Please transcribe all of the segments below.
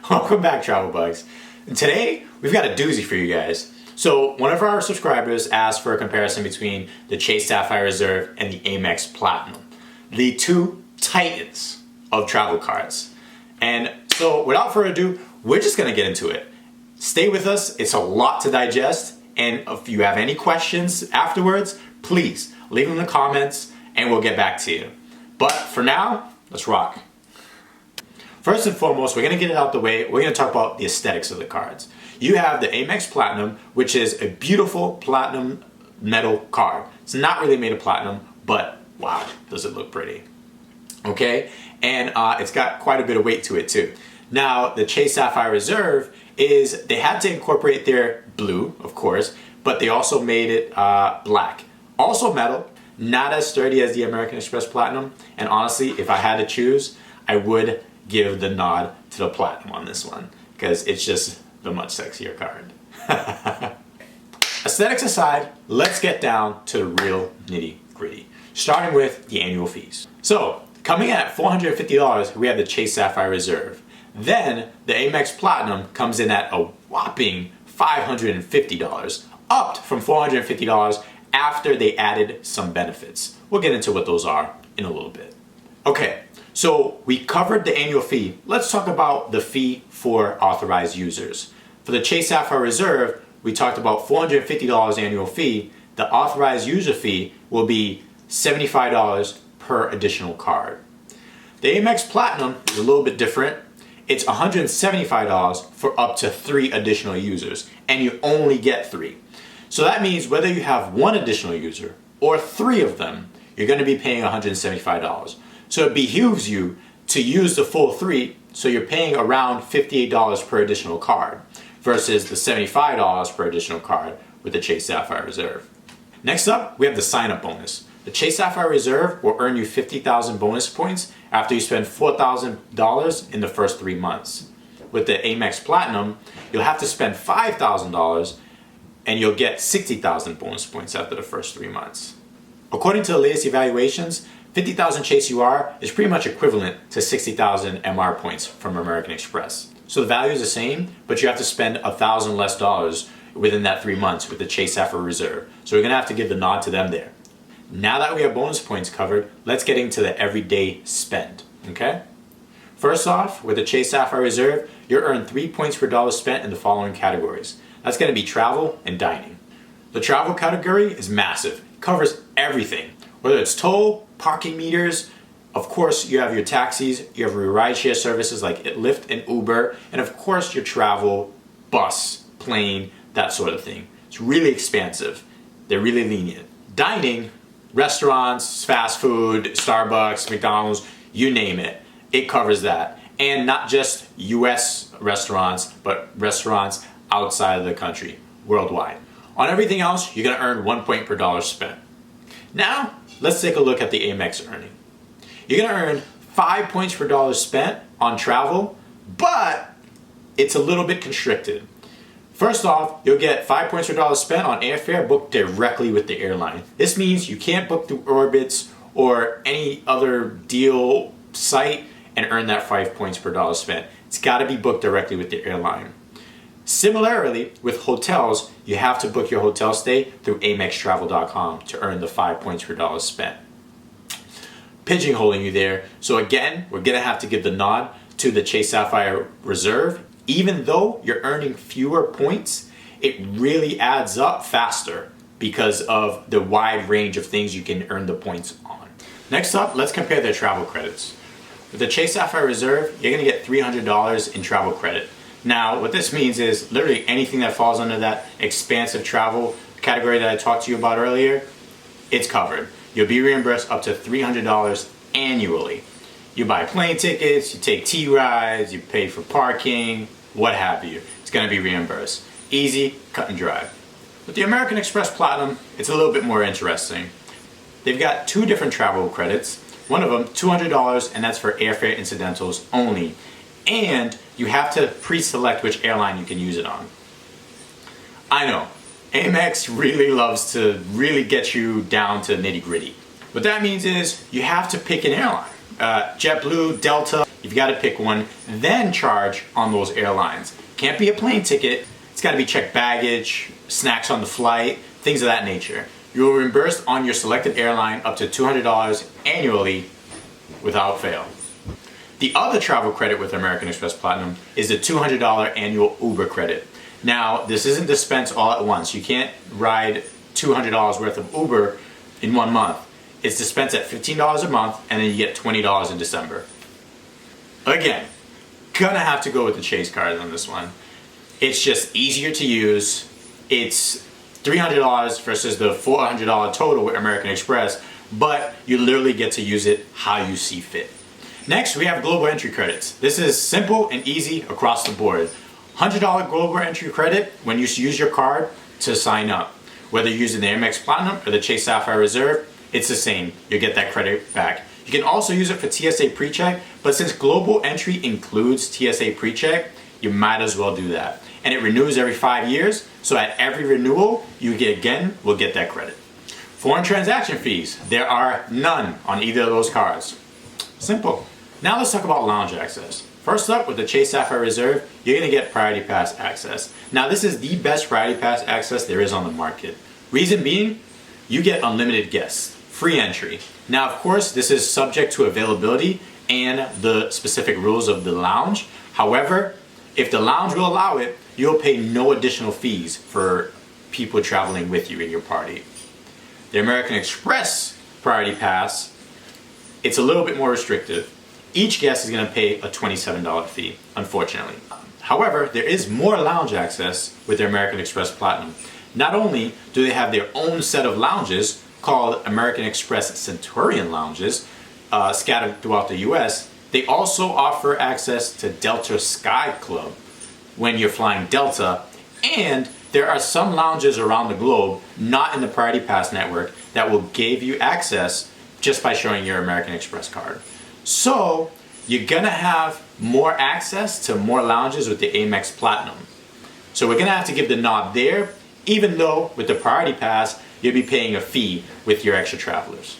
Welcome back, Travel Bugs. And today, we've got a doozy for you guys. So, one of our subscribers asked for a comparison between the Chase Sapphire Reserve and the Amex Platinum, the two titans of travel cards. And so, without further ado, we're just gonna get into it. Stay with us, it's a lot to digest, and if you have any questions afterwards, please leave them in the comments and we'll get back to you. But for now, let's rock. First and foremost, we're gonna get it out the way. We're gonna talk about the aesthetics of the cards. You have the Amex Platinum, which is a beautiful platinum metal card. It's not really made of platinum, but wow, does it look pretty. Okay, and it's got quite a bit of weight to it too. Now, the Chase Sapphire Reserve they had to incorporate their blue, of course, but they also made it black. Also metal, not as sturdy as the American Express Platinum, and honestly, if I had to choose, I would give the nod to the Platinum on this one, because it's just the much sexier card. Aesthetics aside, let's get down to the real nitty-gritty, starting with the annual fees. So, coming in at $450, we have the Chase Sapphire Reserve. Then, the Amex Platinum comes in at a whopping $550, upped from $450 after they added some benefits. We'll get into what those are in a little bit. Okay, so we covered the annual fee. Let's talk about the fee for authorized users. For the Chase Sapphire Reserve, we talked about $450 annual fee. The authorized user fee will be $75 per additional card. The Amex Platinum is a little bit different. It's $175 for up to 3 additional users, and you only get 3. So that means whether you have 1 additional user or 3 of them, you're going to be paying $175. So it behooves you to use the full 3, so you're paying around $58 per additional card versus the $75 per additional card with the Chase Sapphire Reserve. Next up, we have the sign-up bonus. The Chase Sapphire Reserve will earn you 50,000 bonus points after you spend $4,000 in the first 3 months. With the Amex Platinum, you'll have to spend $5,000 and you'll get 60,000 bonus points after the first 3 months. According to the latest evaluations, 50,000 Chase UR is pretty much equivalent to 60,000 MR points from American Express. So the value is the same, but you have to spend $1,000 less within that 3 months with the Chase Sapphire Reserve. So we're gonna have to give the nod to them there. Now that we have bonus points covered, let's get into the everyday spend, okay? First off, with the Chase Sapphire Reserve, you'll earn 3 points per dollar spent in the following categories. That's gonna be travel and dining. The travel category is massive, it covers everything. Whether it's toll, parking meters, of course you have your taxis, you have your rideshare services like Lyft and Uber, and of course your travel, bus, plane, that sort of thing. It's really expansive. They're really lenient. Dining, restaurants, fast food, Starbucks, McDonald's, you name it, it covers that. And not just US restaurants, but restaurants outside of the country, worldwide. On everything else, you're gonna earn 1 point per dollar spent. Now, let's take a look at the Amex earning. You're gonna earn 5 points per dollar spent on travel, but it's a little bit constricted. First off, you'll get 5 points per dollar spent on airfare booked directly with the airline. This means you can't book through Orbitz or any other deal site and earn that 5 points per dollar spent. It's gotta be booked directly with the airline. Similarly, with hotels, you have to book your hotel stay through AmexTravel.com to earn the 5 points per dollar spent. Pigeonholing you there, so again, we're gonna have to give the nod to the Chase Sapphire Reserve. Even though you're earning fewer points, it really adds up faster because of the wide range of things you can earn the points on. Next up, let's compare their travel credits. With the Chase Sapphire Reserve, you're gonna get $300 in travel credit. Now, what this means is literally anything that falls under that expansive travel category that I talked to you about earlier, it's covered. You'll be reimbursed up to $300 annually. You buy plane tickets, you take T-rides, you pay for parking, what have you. It's gonna be reimbursed. Easy, cut and dry. With the American Express Platinum, it's a little bit more interesting. They've got 2 different travel credits. One of them, $200, and that's for airfare incidentals only. And you have to pre-select which airline you can use it on. I know, Amex really loves to really get you down to nitty gritty. What that means is you have to pick an airline. JetBlue, Delta, You've got to pick one, then charge on those airlines. Can't be a plane ticket. It's got to be checked baggage, snacks on the flight, things of that nature. You will reimburse on your selected airline up to $200 annually without fail. The other travel credit with American Express Platinum is the $200 annual Uber credit. Now, this isn't dispensed all at once. You can't ride $200 worth of Uber in 1 month. It's dispensed at $15 a month, and then you get $20 in December. Again, gonna have to go with the Chase card on this one. It's just easier to use. It's $300 versus the $400 total with American Express, but you literally get to use it how you see fit. Next, we have global entry credits. This is simple and easy across the board. $100 global entry credit when you use your card to sign up. Whether you're using the Amex Platinum or the Chase Sapphire Reserve, it's the same. You'll get that credit back. You can also use it for TSA PreCheck, but since global entry includes TSA PreCheck, you might as well do that. And it renews every 5 years, so at every renewal, you will get that credit. Foreign transaction fees, there are none on either of those cards. Simple. Now let's talk about lounge access. First up, with the Chase Sapphire Reserve, you're gonna get Priority Pass access. Now this is the best Priority Pass access there is on the market. Reason being, you get unlimited guests, free entry. Now of course, this is subject to availability and the specific rules of the lounge. However, if the lounge will allow it, you'll pay no additional fees for people traveling with you in your party. The American Express Priority Pass, it's a little bit more restrictive. Each guest is going to pay a $27 fee, unfortunately. However, there is more lounge access with the American Express Platinum. Not only do they have their own set of lounges called American Express Centurion lounges scattered throughout the US, they also offer access to Delta Sky Club when you're flying Delta, and there are some lounges around the globe, not in the Priority Pass network, that will give you access just by showing your American Express card. So you're gonna have more access to more lounges with the Amex Platinum. So we're gonna have to give the nod there, even though with the Priority Pass, you'll be paying a fee with your extra travelers.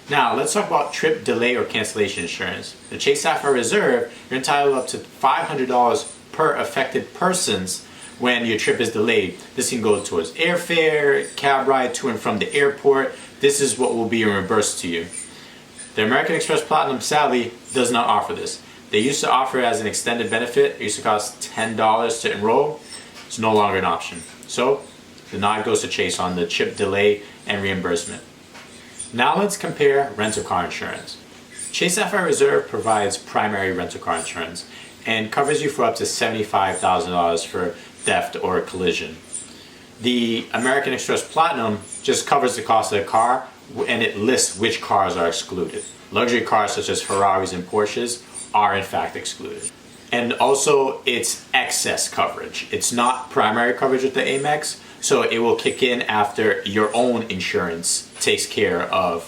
Now let's talk about trip delay or cancellation insurance. The Chase Sapphire Reserve, you're entitled up to $500 per affected persons when your trip is delayed. This can go towards airfare, cab ride to and from the airport. This is what will be reimbursed to you. The American Express Platinum, sadly, does not offer this. They used to offer it as an extended benefit. It used to cost $10 to enroll. It's no longer an option. So the nod goes to Chase on the trip delay and reimbursement. Now let's compare rental car insurance. Chase Sapphire Reserve provides primary rental car insurance and covers you for up to $75,000 for theft or collision. The American Express Platinum just covers the cost of the car, and it lists which cars are excluded. Luxury cars such as Ferraris and Porsches are in fact excluded. And also it's excess coverage. It's not primary coverage with the Amex, so it will kick in after your own insurance takes care of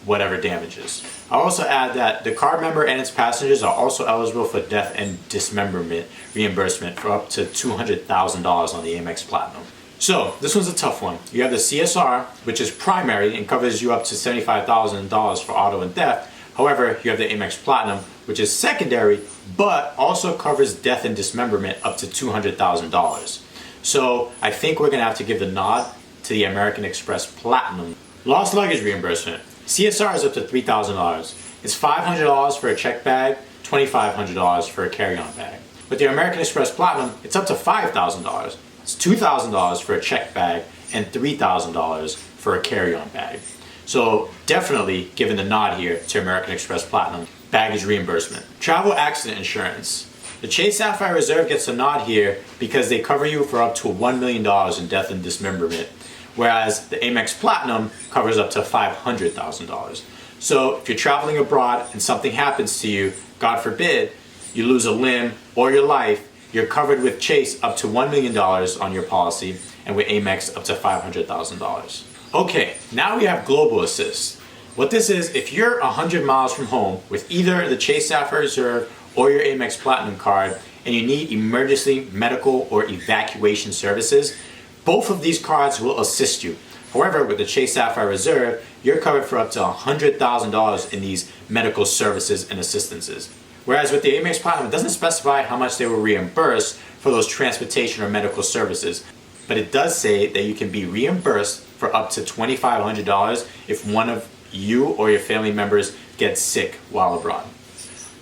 whatever damages. I'll also add that the card member and its passengers are also eligible for death and dismemberment reimbursement for up to $200,000 on the Amex Platinum. So this one's a tough one. You have the CSR, which is primary and covers you up to $75,000 for auto and theft. However, you have the Amex Platinum, which is secondary, but also covers death and dismemberment up to $200,000. So I think we're gonna have to give the nod to the American Express Platinum. Lost luggage reimbursement. CSR is up to $3,000. It's $500 for a check bag, $2,500 for a carry-on bag. With the American Express Platinum, it's up to $5,000. It's $2,000 for a check bag and $3,000 for a carry-on bag. So definitely giving the nod here to American Express Platinum. Baggage reimbursement. Travel accident insurance. The Chase Sapphire Reserve gets a nod here because they cover you for up to $1 million in death and dismemberment, whereas the Amex Platinum covers up to $500,000. So if you're traveling abroad and something happens to you, God forbid, you lose a limb or your life, you're covered with Chase up to $1 million on your policy, and with Amex up to $500,000. Okay, now we have Global Assist. What this is, if you're 100 miles from home with either the Chase Sapphire Reserve or your Amex Platinum card, and you need emergency medical or evacuation services, both of these cards will assist you. However, with the Chase Sapphire Reserve, you're covered for up to $100,000 in these medical services and assistances. Whereas with the Amex Platinum, it doesn't specify how much they will reimburse for those transportation or medical services. But it does say that you can be reimbursed for up to $2,500 if one of you or your family members gets sick while abroad.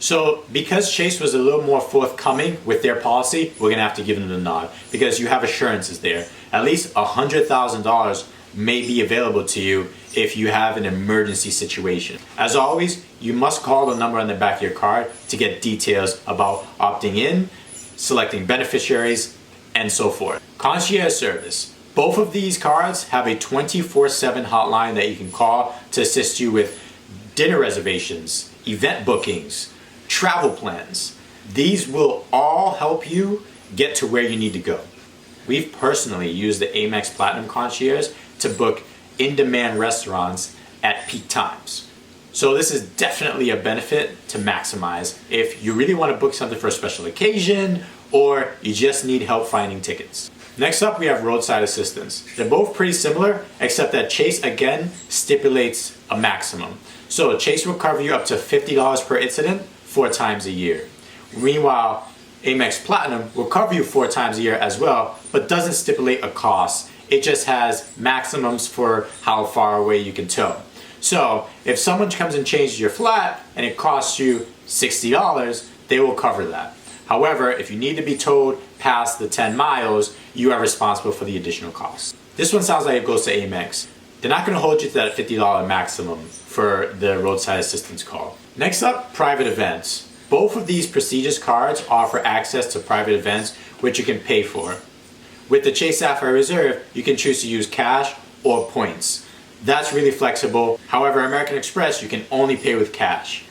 So because Chase was a little more forthcoming with their policy, we're gonna have to give them the nod because you have assurances there. At least $100,000 may be available to you if you have an emergency situation. As always, you must call the number on the back of your card to get details about opting in, selecting beneficiaries, and so forth. Concierge service. Both of these cards have a 24/7 hotline that you can call to assist you with dinner reservations, event bookings, travel plans. These will all help you get to where you need to go. We've personally used the Amex Platinum Concierge to book in-demand restaurants at peak times. So this is definitely a benefit to maximize if you really want to book something for a special occasion or you just need help finding tickets. Next up, we have roadside assistance. They're both pretty similar, except that Chase again stipulates a maximum. So Chase will cover you up to $50 per incident 4 times a year. Meanwhile, Amex Platinum will cover you 4 times a year as well, but doesn't stipulate a cost. It just has maximums for how far away you can tow. So if someone comes and changes your flat and it costs you $60, they will cover that. However, if you need to be towed past the 10 miles, you are responsible for the additional cost. This one sounds like it goes to Amex. They're not going to hold you to that $50 maximum for the roadside assistance call. Next up, private events. Both of these prestigious cards offer access to private events, which you can pay for. With the Chase Sapphire Reserve, you can choose to use cash or points. That's really flexible. However, American Express, you can only pay with cash.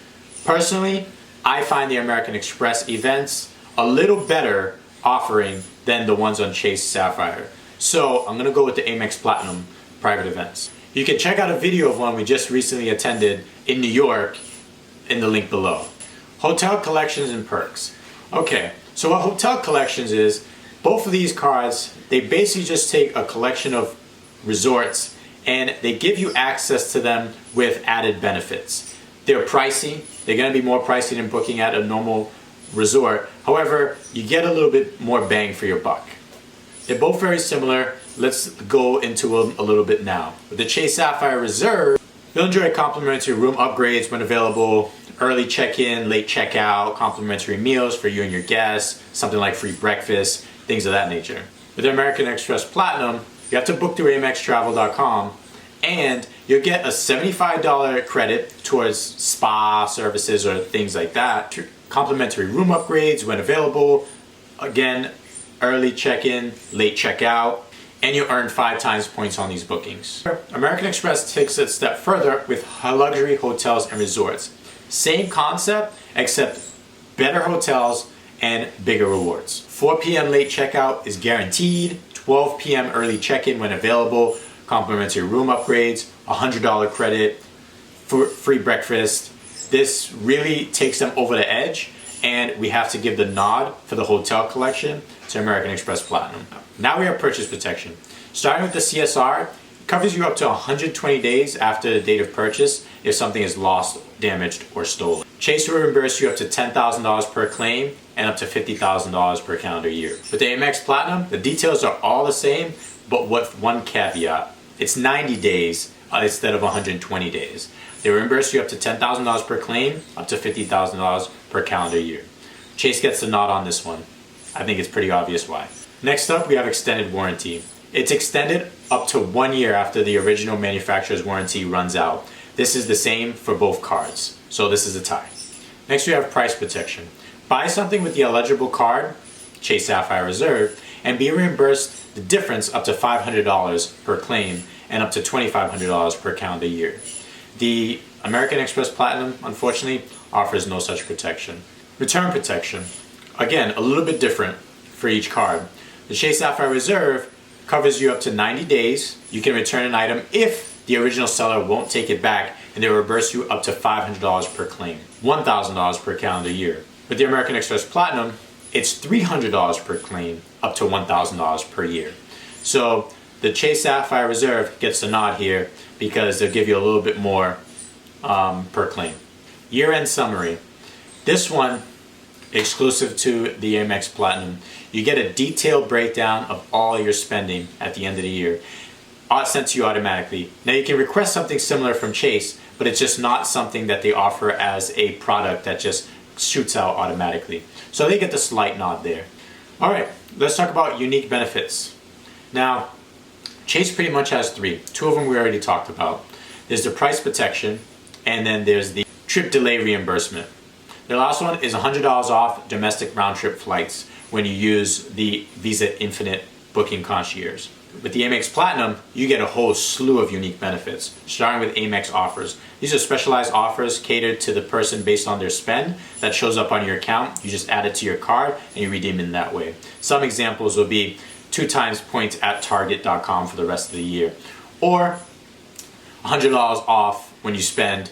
Personally, I find the American Express events a little better offering than the ones on Chase Sapphire. So I'm gonna go with the Amex Platinum private events. You can check out a video of one we just recently attended in New York in the link below. Hotel collections and perks. Okay, so what hotel collections is, both of these cards, they basically just take a collection of resorts and they give you access to them with added benefits. They're pricey. They're going to be more pricey than booking at a normal resort. However, you get a little bit more bang for your buck. They're both very similar. Let's go into them a little bit now. With the Chase Sapphire Reserve, you'll enjoy complimentary room upgrades when available, early check-in, late check-out, complimentary meals for you and your guests, something like free breakfast, things of that nature. With the American Express Platinum, you have to book through AmexTravel.com and you'll get a $75 credit towards spa services or things like that. Complimentary room upgrades when available. Again, early check-in, late check-out, and you earn 5 times points on these bookings. American Express takes it a step further with luxury hotels and resorts. Same concept, except better hotels and bigger rewards. 4 p.m. late checkout is guaranteed, 12 p.m. early check-in when available, complimentary room upgrades, $100 credit, for free breakfast. This really takes them over the edge, and we have to give the nod for the hotel collection to American Express Platinum. Now we have purchase protection. Starting with the CSR, it covers you up to 120 days after the date of purchase if something is lost, damaged, or stolen. Chase will reimburse you up to $10,000 per claim and up to $50,000 per calendar year. With the Amex Platinum, the details are all the same, but with one caveat. It's 90 days instead of 120 days. They reimburse you up to $10,000 per claim, up to $50,000 per calendar year. Chase gets the nod on this one. I think it's pretty obvious why. Next up, we have extended warranty. It's extended up to 1 year after the original manufacturer's warranty runs out. This is the same for both cards, so this is a tie. Next, we have price protection. Buy something with the eligible card, Chase Sapphire Reserve, and be reimbursed the difference up to $500 per claim and up to $2,500 per calendar year. The American Express Platinum, unfortunately, offers no such protection. Return protection. Again, a little bit different for each card. The Chase Sapphire Reserve covers you up to 90 days. You can return an item if the original seller won't take it back, and they will reimburse you up to $500 per claim, $1,000 per calendar year. With the American Express Platinum, it's $300 per claim, up to $1,000 per year. So the Chase Sapphire Reserve gets the nod here because they'll give you a little bit more per claim. Year-end summary. This one exclusive to the Amex Platinum. You get a detailed breakdown of all your spending at the end of the year, sent to you automatically. Now you can request something similar from Chase, but it's just not something that they offer as a product that just shoots out automatically. So they get the slight nod there. All right, let's talk about unique benefits. Now, Chase pretty much has three. Two of them we already talked about. There's the price protection, and then there's the trip delay reimbursement. The last one is $100 off domestic round-trip flights when you use the Visa Infinite Booking Concierge. With the Amex Platinum, you get a whole slew of unique benefits, starting with Amex offers. These are specialized offers catered to the person based on their spend that shows up on your account. You just add it to your card and you redeem it that way. Some examples will be 2 times points at Target.com for the rest of the year, or $100 off when you spend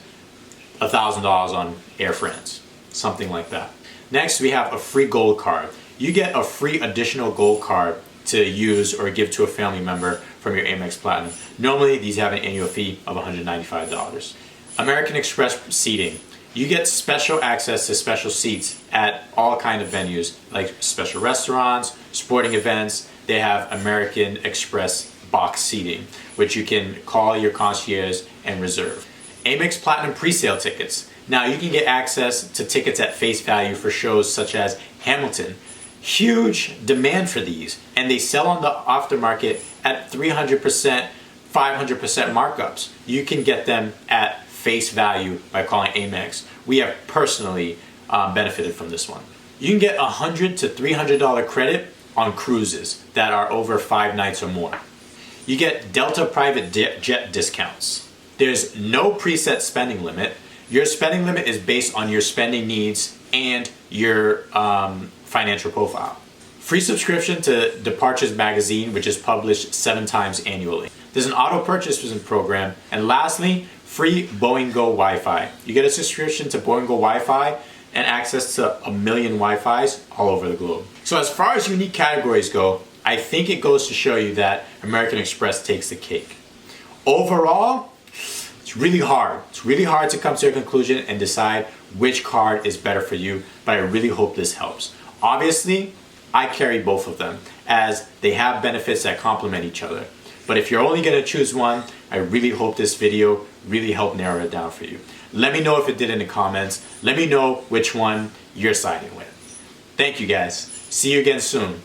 $1,000 on Airfare, something like that. Next, we have a free gold card. You get a free additional gold card to use or give to a family member from your Amex Platinum. Normally, these have an annual fee of $195. American Express seating. You get special access to special seats at all kinds of venues, like special restaurants, sporting events. They have American Express box seating, which you can call your concierge and reserve. Amex Platinum pre-sale tickets. Now you can get access to tickets at face value for shows such as Hamilton. Huge demand for these, and they sell on the aftermarket at 300%, 500% markups. You can get them at face value by calling Amex. We have personally benefited from this one. You can get $100 to $300 credit on cruises that are over 5 nights or more. You get Delta private jet discounts. There's no preset spending limit. Your spending limit is based on your spending needs and your financial profile. Free subscription to Departures magazine, which is published 7 times annually. There's an auto purchase program. And lastly, free Boeing Go Wi-Fi. You get a subscription to Boeing Go Wi-Fi and access to 1 million Wi-Fis all over the globe. So as far as unique categories go, I think it goes to show you that American Express takes the cake. Overall, it's really hard. It's really hard to come to a conclusion and decide which card is better for you, but I really hope this helps. Obviously, I carry both of them as they have benefits that complement each other. But if you're only going to choose one, I really hope this video really helped narrow it down for you. Let me know if it did in the comments. Let me know which one you're siding with. Thank you guys. See you again soon.